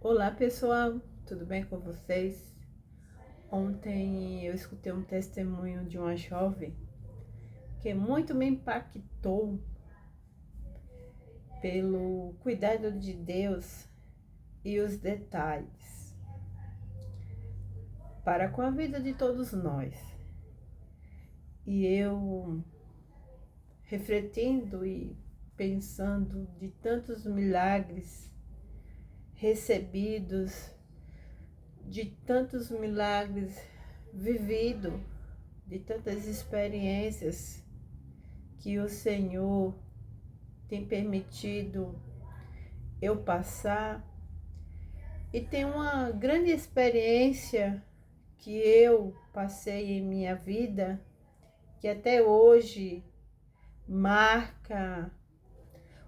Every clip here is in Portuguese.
Olá pessoal, tudo bem com vocês? Ontem eu escutei um testemunho de uma jovem que muito me impactou pelo cuidado de Deus e os detalhes para com a vida de todos nós. E eu refletindo e pensando de tantos milagres recebidos, de tantos milagres vividos, de tantas experiências que o Senhor tem permitido eu passar. E tem uma grande experiência que eu passei em minha vida, que até hoje marca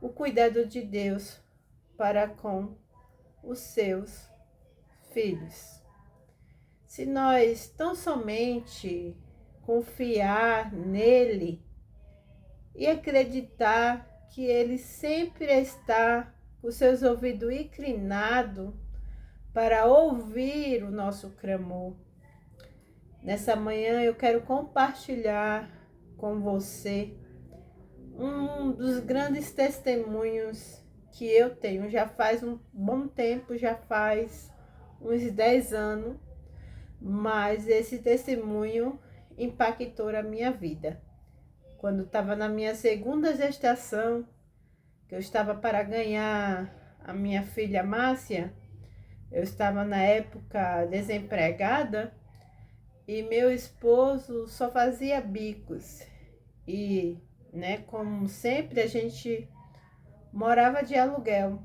o cuidado de Deus para com os seus filhos. Se nós tão somente confiar nele e acreditar que ele sempre está com seus ouvidos inclinados para ouvir o nosso clamor. Nessa manhã eu quero compartilhar com você um dos grandes testemunhos que eu tenho. Já faz um bom tempo, já faz uns 10 anos, mas esse testemunho impactou a minha vida. Quando estava na minha segunda gestação, que eu estava para ganhar a minha filha Márcia, eu estava na época desempregada e meu esposo só fazia bicos. E, como sempre, a gente morava de aluguel.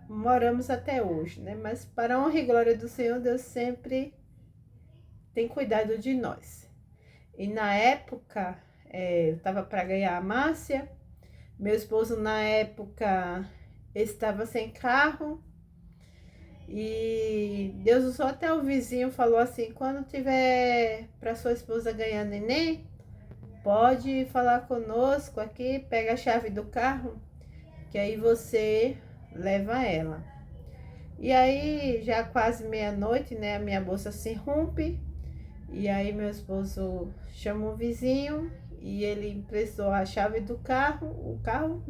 Moramos até hoje, Mas para a honra e glória do Senhor, Deus sempre tem cuidado de nós. E na época, eu estava para ganhar a Márcia. Meu esposo, na época, estava sem carro. E Deus usou até o vizinho, falou assim: quando tiver para sua esposa ganhar neném, pode falar conosco aqui, pega a chave do carro, que aí você leva ela. E aí, já quase meia-noite, a minha bolsa se rompe. E aí meu esposo chama o vizinho e ele emprestou a chave do carro, o carro,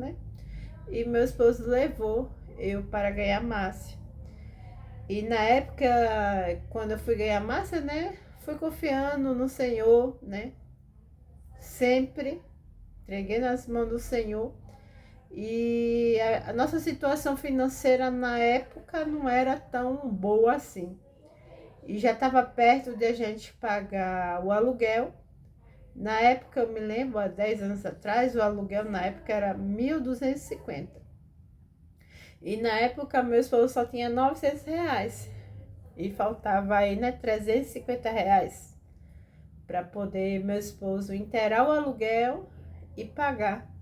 E meu esposo levou eu para ganhar Márcia. E na época, quando eu fui ganhar Márcia, fui confiando no Senhor, Sempre entreguei nas mãos do Senhor. E a nossa situação financeira na época não era tão boa assim. E já estava perto de a gente pagar o aluguel. Na época, eu me lembro, há 10 anos atrás, o aluguel na época era 1.250. E na época, meu esposo só tinha R$ 900. E faltava aí, R$ 350 para poder meu esposo inteirar o aluguel e pagar.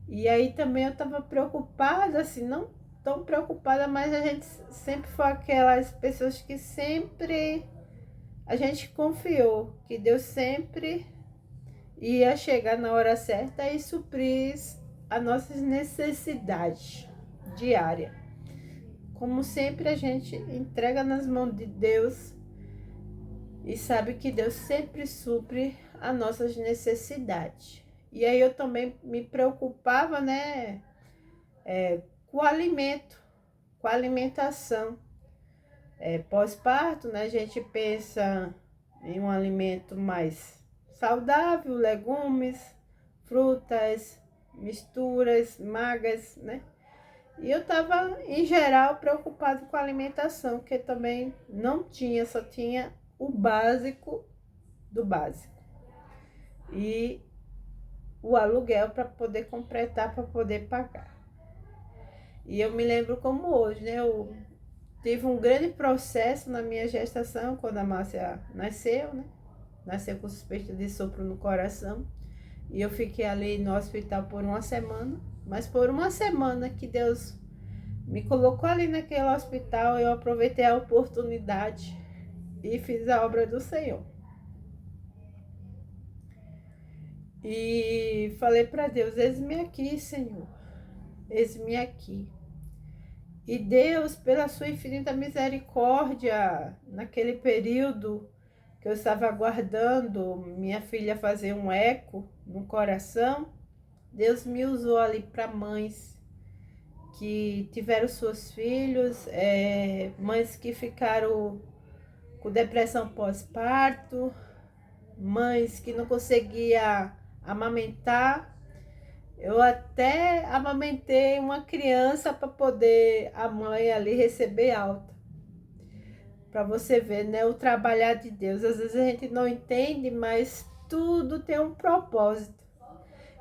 E aí também eu estava preocupada, assim, não tão preocupada, mas a gente sempre foi aquelas pessoas que sempre a gente confiou que Deus sempre ia chegar na hora certa e suprir as nossas necessidades diárias. Como sempre, a gente entrega nas mãos de Deus e sabe que Deus sempre supre as nossas necessidades. E aí eu também me preocupava, com o alimento, com a alimentação. Pós-parto, A gente pensa em um alimento mais saudável, legumes, frutas, misturas, magas, E eu estava, em geral, preocupado com a alimentação, que também não tinha, só tinha o básico do básico. E o aluguel para poder completar, para poder pagar. E eu me lembro como hoje, Eu tive um grande processo na minha gestação, quando a Márcia nasceu, Nasceu com suspeita de sopro no coração. E eu fiquei ali no hospital por uma semana. Mas por uma semana que Deus me colocou ali naquele hospital, eu aproveitei a oportunidade e fiz a obra do Senhor. E falei para Deus: eis-me aqui, Senhor. Eis-me aqui. E Deus, pela sua infinita misericórdia, naquele período que eu estava aguardando minha filha fazer um eco no coração, Deus me usou ali para mães que tiveram seus filhos, mães que ficaram com depressão pós-parto, mães que não conseguiam amamentar. Eu até amamentei uma criança para poder a mãe ali receber alta. Para você ver, né, o trabalhar de Deus. Às vezes a gente não entende, mas tudo tem um propósito.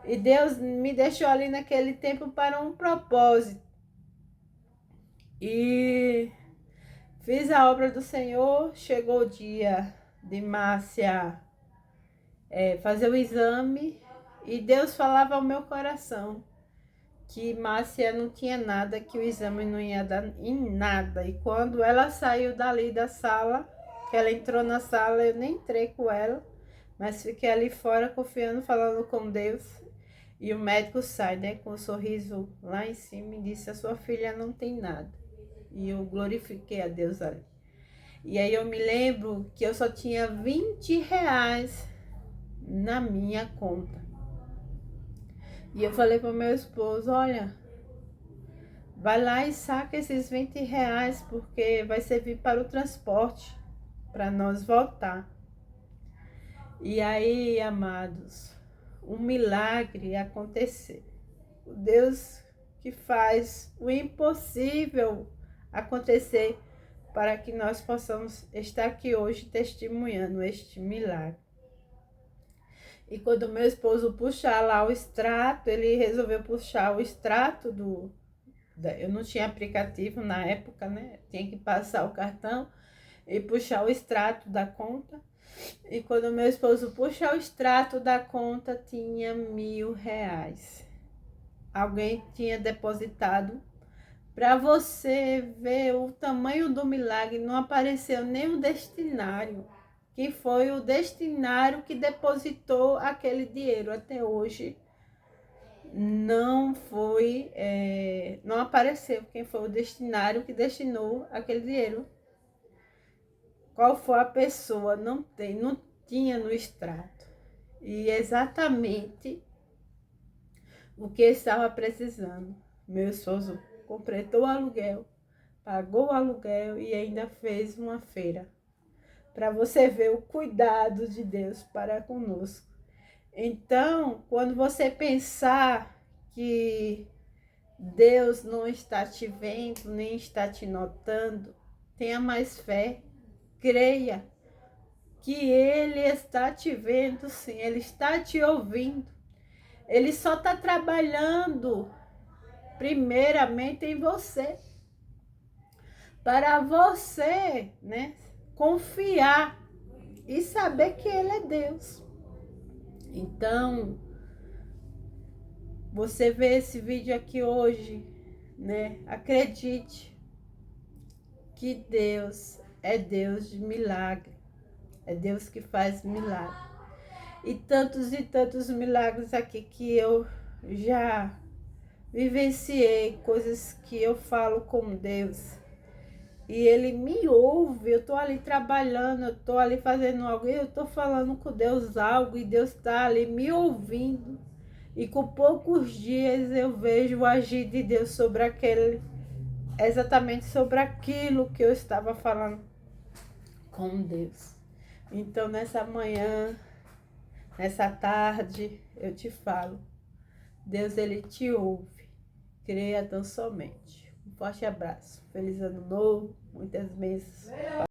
E Deus me deixou ali naquele tempo para um propósito. E fiz a obra do Senhor. Chegou o dia de Márcia fazer o exame. E Deus falava ao meu coração que Márcia não tinha nada, que o exame não ia dar em nada. E quando ela saiu dali da sala, que ela entrou na sala, eu nem entrei com ela, mas fiquei ali fora confiando, falando com Deus. E o médico sai, né, com um sorriso lá em cima e disse: a sua filha não tem nada. E eu glorifiquei a Deus ali. E aí eu me lembro que eu só tinha 20 reais na minha conta. E eu falei para o meu esposo: olha, vai lá e saca esses 20 reais, porque vai servir para o transporte, para nós voltar. E aí, amados, um milagre aconteceu. O Deus que faz o impossível acontecer para que nós possamos estar aqui hoje testemunhando este milagre. E quando meu esposo puxar lá o extrato, ele resolveu puxar o extrato eu não tinha aplicativo na época, né? Tinha que passar o cartão e puxar o extrato da conta. E quando meu esposo puxar o extrato da conta, tinha 1.000 reais. Alguém tinha depositado. Para você ver o tamanho do milagre, não apareceu nem o destinário, que foi o destinário que depositou aquele dinheiro. Até hoje não foi, não apareceu quem foi o destinário que destinou aquele dinheiro. Qual foi a pessoa? Não tinha no extrato. E exatamente o que estava precisando. Meu esposo completou o aluguel, pagou o aluguel e ainda fez uma feira. Para você ver o cuidado de Deus para conosco. Então, quando você pensar que Deus não está te vendo, nem está te notando, tenha mais fé, creia que Ele está te vendo, sim, Ele está te ouvindo. Ele só está trabalhando primeiramente em você, para você, né, confiar e saber que Ele é Deus. Então, você vê esse vídeo aqui hoje, né? Acredite que Deus é Deus de milagre. É Deus que faz milagre. E tantos milagres aqui que eu já vivenciei, coisas que eu falo com Deus. E Ele me ouve, eu tô ali trabalhando, eu tô ali fazendo algo, eu tô falando com Deus algo e Deus tá ali me ouvindo. E com poucos dias eu vejo o agir de Deus sobre exatamente sobre aquilo que eu estava falando com Deus. Então nessa manhã, nessa tarde, eu te falo, Deus Ele te ouve, creia tão somente. Um forte abraço, feliz ano novo, muitas bênçãos.